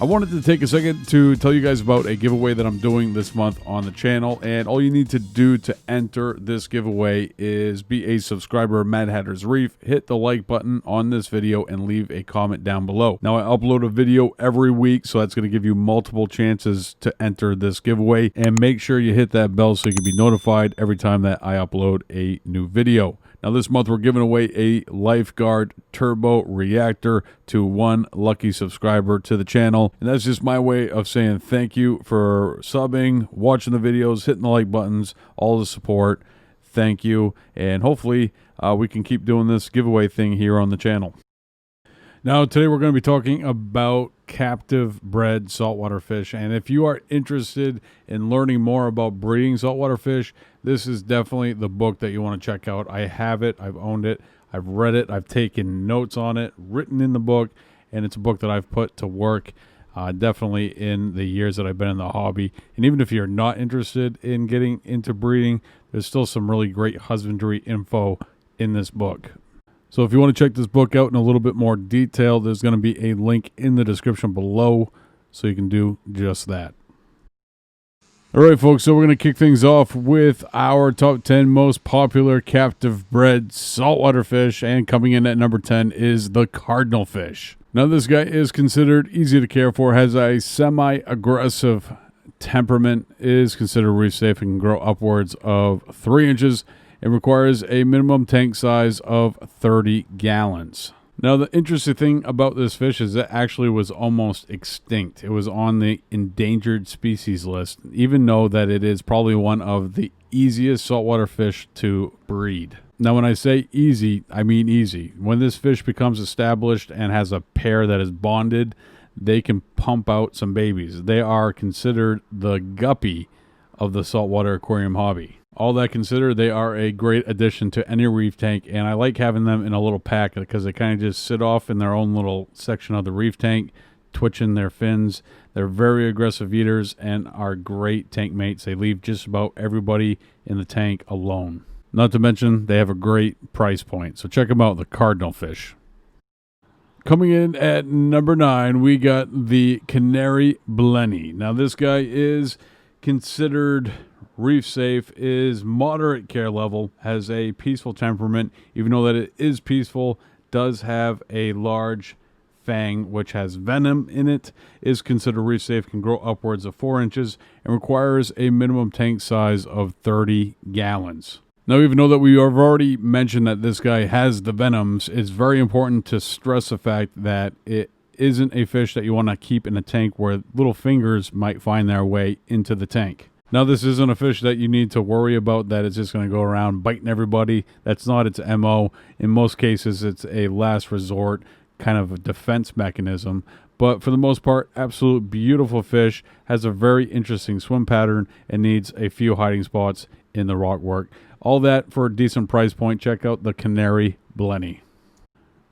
I wanted to take a second to tell you guys about a giveaway that I'm doing this month on the channel, and all you need to do to enter this giveaway is be a subscriber of Mad Hatter's Reef, hit the like button on this video, and leave a comment down below. Now, I upload a video every week, so that's going to give you multiple chances to enter this giveaway, and make sure you hit that bell so you can be notified every time that I upload a new video. Now, this month we're giving away a Lifeguard Turbo Reactor to one lucky subscriber to the channel. And that's just my way of saying thank you for subbing, watching the videos, hitting the like buttons, all the support. Thank you. And hopefully we can keep doing this giveaway thing here on the channel. Now, today we're going to be talking about captive bred saltwater fish. And if you are interested in learning more about breeding saltwater fish, this is definitely the book that you want to check out. I have it. I've owned it. I've read it. I've taken notes on it, written in the book, and it's a book that I've put to work definitely in the years that I've been in the hobby. And even if you're not interested in getting into breeding, there's still some really great husbandry info in this book. So if you want to check this book out in a little bit more detail, there's going to be a link in the description below so you can do just that. All right, folks, so we're going to kick things off with our top 10 most popular captive bred saltwater fish, and coming in at number 10 is the Cardinal Fish. Now, this guy is considered easy to care for, has a semi-aggressive temperament, is considered reef safe, and can grow upwards of 3 inches. It requires a minimum tank size of 30 gallons. Now, the interesting thing about this fish is it actually was almost extinct. It was on the endangered species list, even though that it is probably one of the easiest saltwater fish to breed. Now, when I say easy, I mean easy. When this fish becomes established and has a pair that is bonded, they can pump out some babies. They are considered the guppy of the saltwater aquarium hobby. All that considered, they are a great addition to any reef tank, and I like having them in a little pack because they kind of just sit off in their own little section of the reef tank, twitching their fins. They're very aggressive eaters and are great tank mates. They leave just about everybody in the tank alone. Not to mention, they have a great price point, so check them out, the Cardinal Fish. Coming in at number 9, we got the Canary Benny. Now, this guy is considered reef safe, is moderate care level, has a peaceful temperament, even though that it is peaceful, does have a large fang which has venom in it, is considered reef safe, can grow upwards of 4 inches, and requires a minimum tank size of 30 gallons. Now, even though that we have already mentioned that this guy has the venoms, it's very important to stress the fact that it isn't a fish that you want to keep in a tank where little fingers might find their way into the tank. Now, this isn't a fish that you need to worry about that it's just going to go around biting everybody. That's not its MO. In most cases, it's a last resort kind of a defense mechanism. But for the most part, absolute beautiful fish, has a very interesting swim pattern, and needs a few hiding spots in the rock work. All that for a decent price point. Check out the Canary Benny.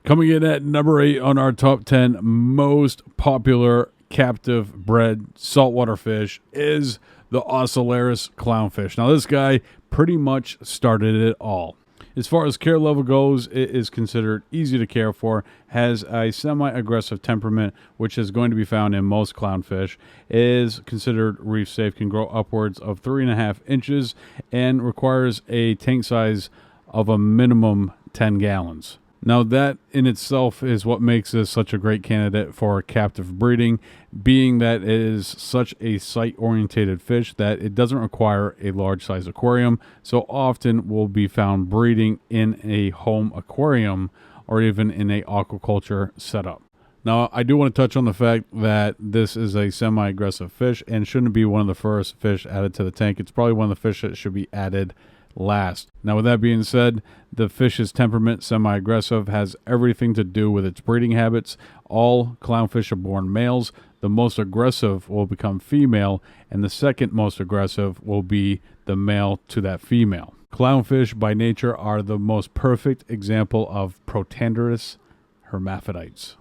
Coming in at number 8 on our top 10 most popular captive bred saltwater fish is the Australis Clownfish. Now, this guy pretty much started it all. As far as care level goes, it is considered easy to care for, has a semi-aggressive temperament, which is going to be found in most clownfish, is considered reef safe, can grow upwards of 3.5 inches, and requires a tank size of a minimum 10 gallons. Now, that in itself is what makes this such a great candidate for captive breeding, being that it is such a site-orientated fish that it doesn't require a large size aquarium, so often will be found breeding in a home aquarium or even in a aquaculture setup. Now, I do want to touch on the fact that this is a semi-aggressive fish and shouldn't be one of the first fish added to the tank. It's probably one of the fish that should be added last. Now, with that being said, the fish's temperament, semi-aggressive, has everything to do with its breeding habits. All clownfish are born males. The most aggressive will become female, and the second most aggressive will be the male to that female. Clownfish by nature are the most perfect example of protandrous hermaphrodites.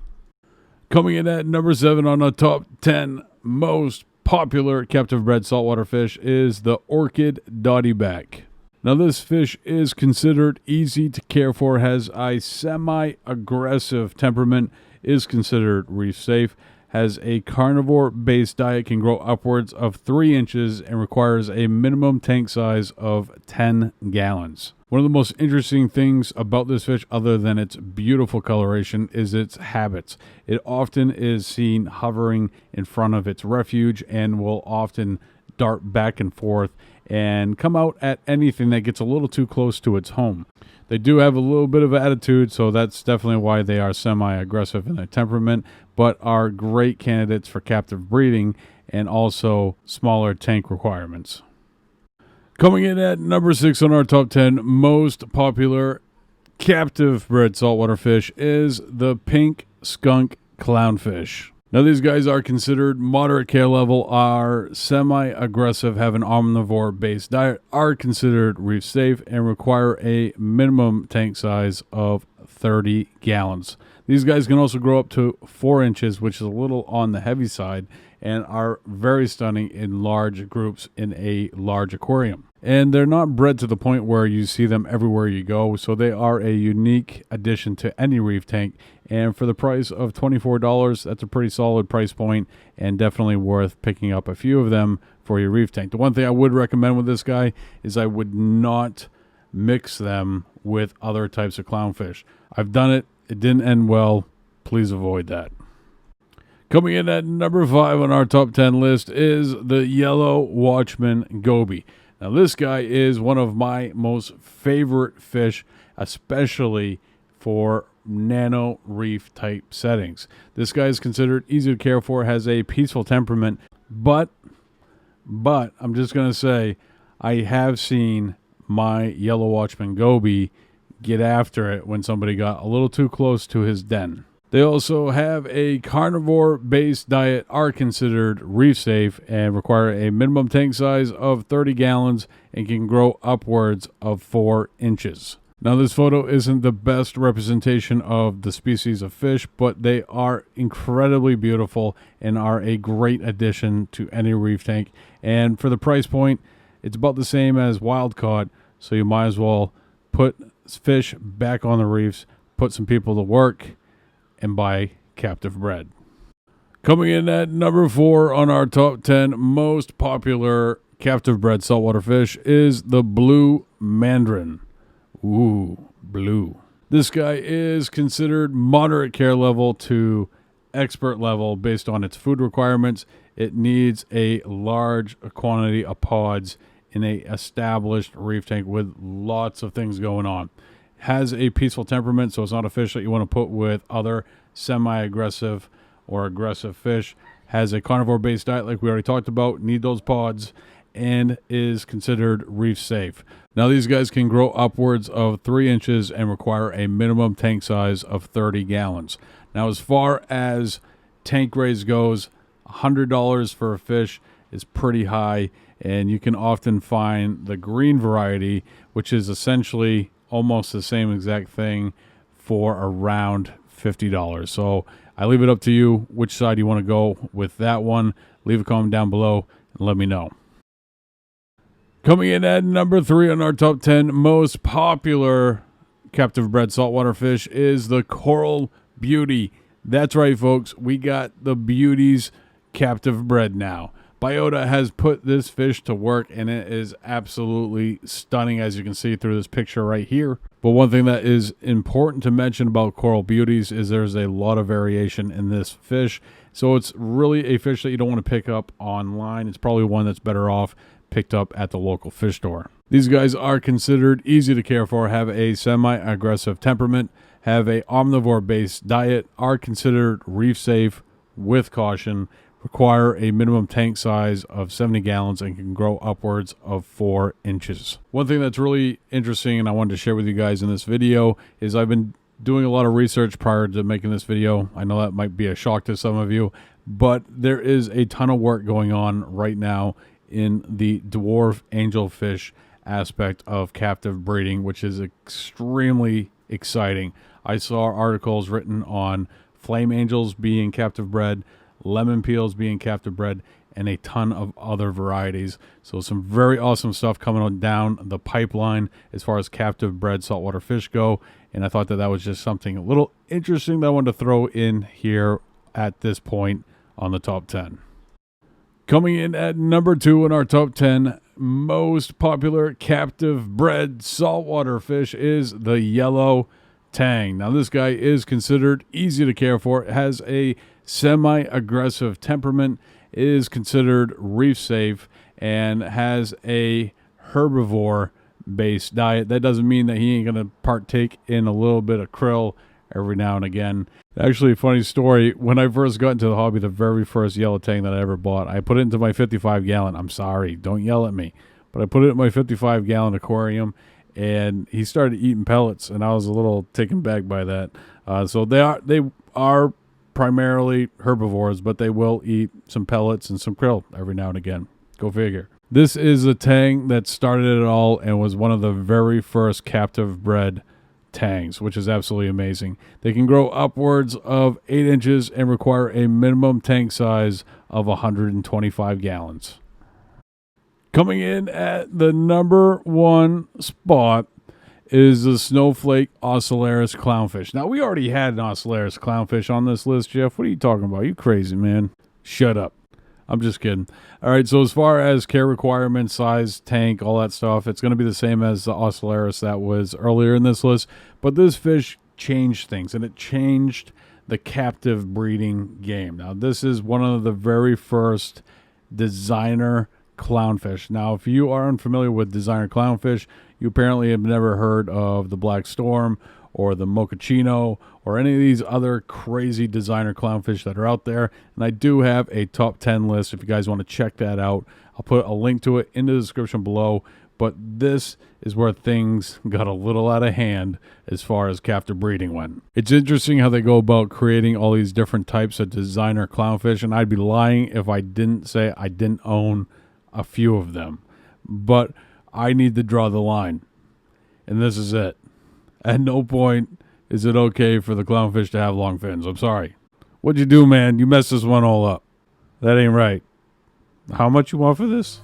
Coming in at number 7 on the top 10 most popular captive bred saltwater fish is the Orchid Dottyback. Now, this fish is considered easy to care for, has a semi-aggressive temperament, is considered reef safe, has a carnivore-based diet, can grow upwards of 3 inches, and requires a minimum tank size of 10 gallons. One of the most interesting things about this fish, other than its beautiful coloration, is its habits. It often is seen hovering in front of its refuge and will often dart back and forth and come out at anything that gets a little too close to its home. They do have a little bit of attitude, so that's definitely why they are semi-aggressive in their temperament, but are great candidates for captive breeding and also smaller tank requirements. Coming in at number 6 on our top 10 most popular captive bred saltwater fish is the pink skunk clownfish. Now, these guys are considered moderate care level, are semi-aggressive, have an omnivore-based diet, are considered reef safe, and require a minimum tank size of 30 gallons. These guys can also grow up to 4 inches, which is a little on the heavy side, and are very stunning in large groups in a large aquarium. And they're not bred to the point where you see them everywhere you go, so they are a unique addition to any reef tank. And for the price of $24, that's a pretty solid price point and definitely worth picking up a few of them for your reef tank. The one thing I would recommend with this guy is I would not mix them with other types of clownfish. I've done it. It didn't end well. Please avoid that. Coming in at number 5 on our top 10 list is the yellow Watchman Goby. Now, this guy is one of my most favorite fish, especially for nano reef type settings. This guy is considered easy to care for, has a peaceful temperament, but I'm just going to say I have seen my yellow Watchman Goby get after it when somebody got a little too close to his den. They also have a carnivore-based diet, are considered reef safe, and require a minimum tank size of 30 gallons and can grow upwards of 4 inches. Now, this photo isn't the best representation of the species of fish, but they are incredibly beautiful and are a great addition to any reef tank. And for the price point, it's about the same as wild caught, so you might as well put fish back on the reefs, put some people to work, and buy captive bred. Coming in at number 4 on our top 10 most popular captive bred saltwater fish is the blue Mandarin. Ooh, blue. This guy is considered moderate care level to expert level based on its food requirements. It needs a large quantity of pods in a established reef tank with lots of things going on. Has a peaceful temperament, so it's not a fish that you want to put with other semi-aggressive or aggressive fish. Has a carnivore-based diet like we already talked about, need those pods, and is considered reef safe. Now, these guys can grow upwards of 3 inches and require a minimum tank size of 30 gallons. Now, as far as tank raise goes, $100 for a fish is pretty high, and you can often find the green variety, which is essentially almost the same exact thing, for around $50. So I leave it up to you which side you want to go with that one. Leave a comment down below and let me know. Coming in at number 3 on our top 10 most popular captive bred saltwater fish is the coral beauty. That's right, folks. We got the beauties captive bred now. Biota has put this fish to work, and it is absolutely stunning, as you can see through this picture right here. But one thing that is important to mention about coral beauties is there's a lot of variation in this fish. So it's really a fish that you don't want to pick up online. It's probably one that's better off picked up at the local fish store. These guys are considered easy to care for, have a semi-aggressive temperament, have a omnivore-based diet, are considered reef safe with caution, require a minimum tank size of 70 gallons, and can grow upwards of 4 inches. One thing that's really interesting and I wanted to share with you guys in this video is I've been doing a lot of research prior to making this video. I know that might be a shock to some of you, but there is a ton of work going on right now in the dwarf angelfish aspect of captive breeding, which is extremely exciting. I saw articles written on flame angels being captive bred, lemon peels being captive bred, and a ton of other varieties. So some very awesome stuff coming on down the pipeline as far as captive bred saltwater fish go. And I thought that was just something a little interesting that I wanted to throw in here at this point on the top 10. Coming in at number 2 in our top 10 most popular captive bred saltwater fish is the yellow Tang. Now this guy is considered easy to care for, has a semi-aggressive temperament, is considered reef safe, and has a herbivore-based diet. That doesn't mean that he ain't going to partake in a little bit of krill every now and again. Actually, a funny story, when I first got into the hobby, the very first yellow Tang that I ever bought, I put it into my 55-gallon. I'm sorry, don't yell at me. But I put it in my 55-gallon aquarium, and he started eating pellets, and I was a little taken back by that. So they are primarily herbivores, but they will eat some pellets and some krill every now and again. Go figure. This is a Tang that started it all and was one of the very first captive bred Tangs, which is absolutely amazing. They can grow upwards of 8 inches and require a minimum tank size of 125 gallons. Coming in at the number 1 spot is the Snowflake Ocellaris Clownfish. Now, we already had an Australis Clownfish on this list, Jeff. What are you talking about? You crazy, man. Shut up. I'm just kidding. All right, so as far as care requirements, size, tank, all that stuff, it's going to be the same as the Australis that was earlier in this list. But this fish changed things, and it changed the captive breeding game. Now, this is one of the very first designer clownfish. Now, if you are unfamiliar with designer clownfish, you apparently have never heard of the Black Storm or the mochaccino or any of these other crazy designer clownfish that are out there. And I do have a top 10 list if you guys want to check that out. I'll put a link to it in the description below. But this is where things got a little out of hand as far as captive breeding went. It's interesting how they go about creating all these different types of designer clownfish, and I'd be lying if I didn't say I didn't own a few of them. But I need to draw the line, and this is it. At no point is it okay for the clownfish to have long fins. I'm sorry. What'd you do, man? You messed this one all up. That ain't right. How much you want for this?